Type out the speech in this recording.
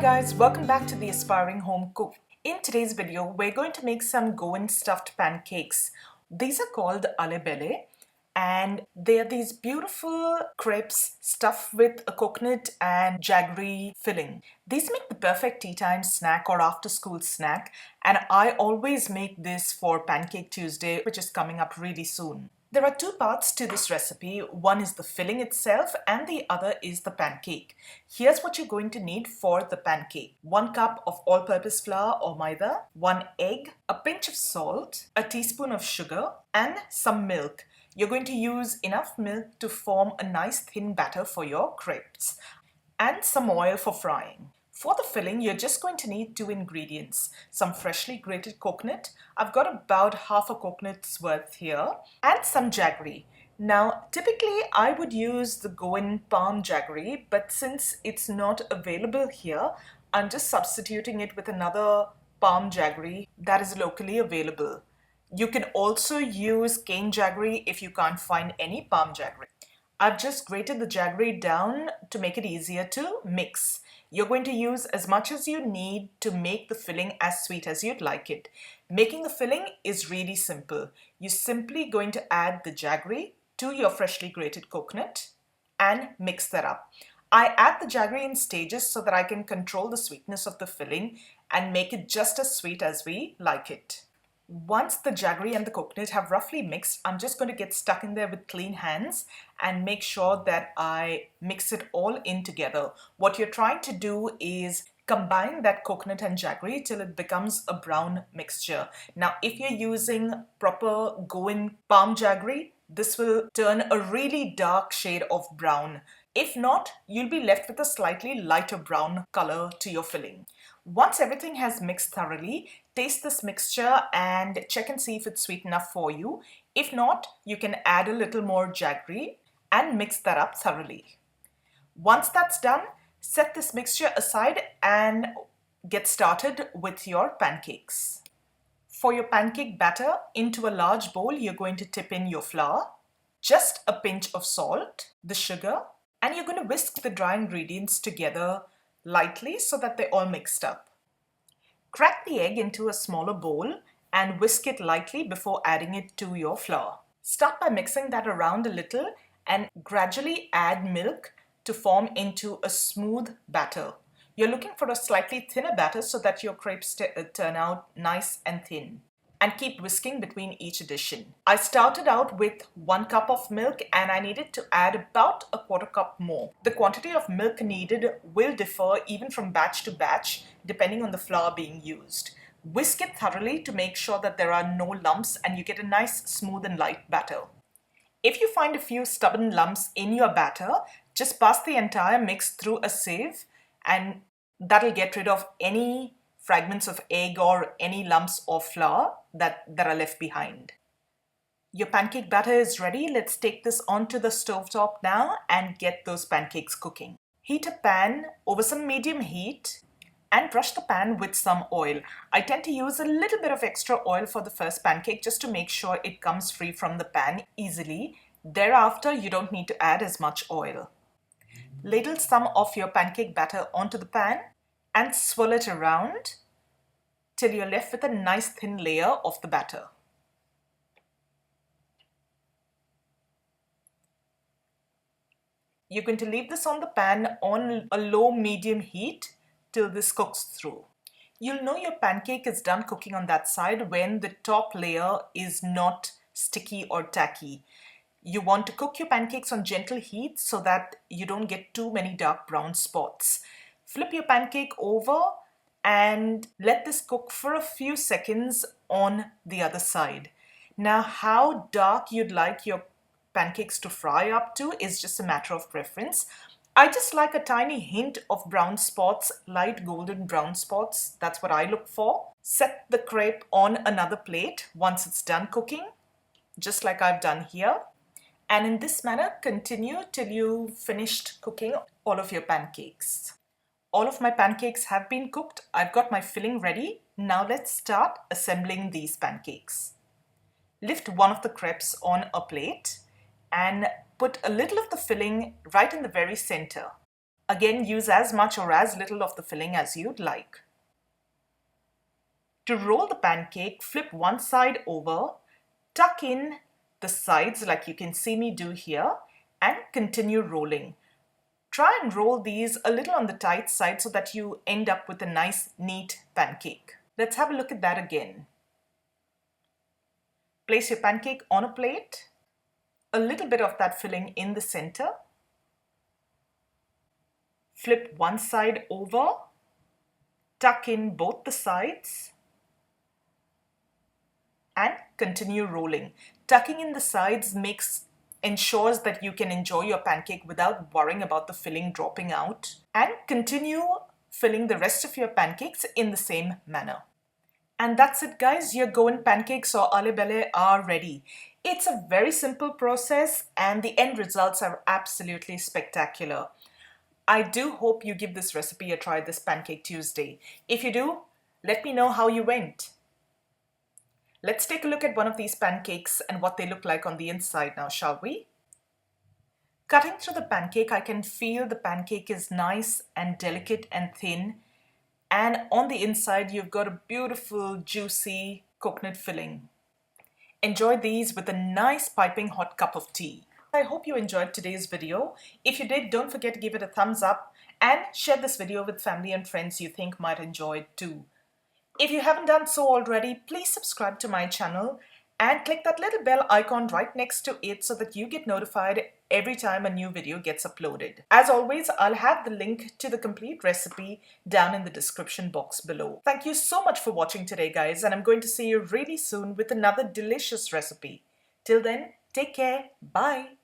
guys, welcome back to the Aspiring Home Cook. In today's video, we're going to make some Goan stuffed pancakes. These are called Alle Belle and they are these beautiful crepes stuffed with a coconut and jaggery filling. These make the perfect tea time snack or after school snack, and I always make this for Pancake Tuesday, which is coming up really soon. There are two parts to this recipe. One is the filling itself and the other is the pancake. Here's what you're going to need for the pancake. 1 cup of all-purpose flour or maida, 1 egg, a pinch of salt, a teaspoon of sugar, and some milk. You're going to use enough milk to form a nice thin batter for your crepes, and some oil for frying. For the filling, you're just going to need 2 ingredients. Some freshly grated coconut. I've got about half a coconut's worth here. And some jaggery. Now, typically I would use the Goan palm jaggery, but since it's not available here, I'm just substituting it with another palm jaggery that is locally available. You can also use cane jaggery if you can't find any palm jaggery. I've just grated the jaggery down to make it easier to mix. You're going to use as much as you need to make the filling as sweet as you'd like it. Making the filling is really simple. You're simply going to add the jaggery to your freshly grated coconut and mix that up. I add the jaggery in stages so that I can control the sweetness of the filling and make it just as sweet as we like it. Once the jaggery and the coconut have roughly mixed, I'm just going to get stuck in there with clean hands and make sure that I mix it all in together. What you're trying to do is combine that coconut and jaggery till it becomes a brown mixture. Now, if you're using proper Goan palm jaggery, this will turn a really dark shade of brown. If not, you'll be left with a slightly lighter brown color to your filling. Once everything has mixed thoroughly, taste this mixture and check and see if it's sweet enough for you. If not, you can add a little more jaggery and mix that up thoroughly. Once that's done, set this mixture aside and get started with your pancakes. For your pancake batter, into a large bowl, you're going to tip in your flour, just a pinch of salt, the sugar, and you're going to whisk the dry ingredients together lightly so that they're all mixed up. Crack the egg into a smaller bowl and whisk it lightly before adding it to your flour. Start by mixing that around a little and gradually add milk to form into a smooth batter. You're looking for a slightly thinner batter so that your crepes turn out nice and thin. And keep whisking between each addition. I started out with 1 cup of milk and I needed to add about a 1/4 cup more. The quantity of milk needed will differ even from batch to batch depending on the flour being used. Whisk it thoroughly to make sure that there are no lumps and you get a nice smooth and light batter. If you find a few stubborn lumps in your batter, just pass the entire mix through a sieve and that'll get rid of any fragments of egg or any lumps of flour that are left behind. Your pancake batter is ready. Let's take this onto the stovetop now and get those pancakes cooking. Heat a pan over some medium heat and brush the pan with some oil. I tend to use a little bit of extra oil for the first pancake just to make sure it comes free from the pan easily. Thereafter, you don't need to add as much oil. Ladle some of your pancake batter onto the pan and swirl it around till you're left with a nice thin layer of the batter. You're going to leave this on the pan on a low-medium heat till this cooks through. You'll know your pancake is done cooking on that side when the top layer is not sticky or tacky. You want to cook your pancakes on gentle heat so that you don't get too many dark brown spots. Flip your pancake over and let this cook for a few seconds on the other side. Now, how dark you'd like your pancakes to fry up to is just a matter of preference. I just like a tiny hint of brown spots, light golden brown spots. That's what I look for. Set the crepe on another plate once it's done cooking, just like I've done here. And in this manner, continue till you've finished cooking all of your pancakes. All of my pancakes have been cooked. I've got my filling ready. Now let's start assembling these pancakes. Lift one of the crepes on a plate and put a little of the filling right in the very center. Again, use as much or as little of the filling as you'd like. To roll the pancake, flip one side over, tuck in the sides like you can see me do here, and continue rolling. Try and roll these a little on the tight side so that you end up with a nice, neat pancake. Let's have a look at that again. Place your pancake on a plate, a little bit of that filling in the center, flip one side over, tuck in both the sides, and continue rolling. Tucking in the sides ensures that you can enjoy your pancake without worrying about the filling dropping out, and continue filling the rest of your pancakes in the same manner. And that's it, guys. Your Goan pancakes or Alle Belle are ready. It's a very simple process and the end results are absolutely spectacular. I do hope you give this recipe a try this Pancake Tuesday. If you do, let me know how you went. Let's take a look at one of these pancakes and what they look like on the inside now, shall we? Cutting through the pancake, I can feel the pancake is nice and delicate and thin. And on the inside, you've got a beautiful, juicy coconut filling. Enjoy these with a nice piping hot cup of tea. I hope you enjoyed today's video. If you did, don't forget to give it a thumbs up and share this video with family and friends you think might enjoy it too. If you haven't done so already, please subscribe to my channel and click that little bell icon right next to it so that you get notified every time a new video gets uploaded. As always, I'll have the link to the complete recipe down in the description box below. Thank you so much for watching today, guys, and I'm going to see you really soon with another delicious recipe. Till then, take care. Bye.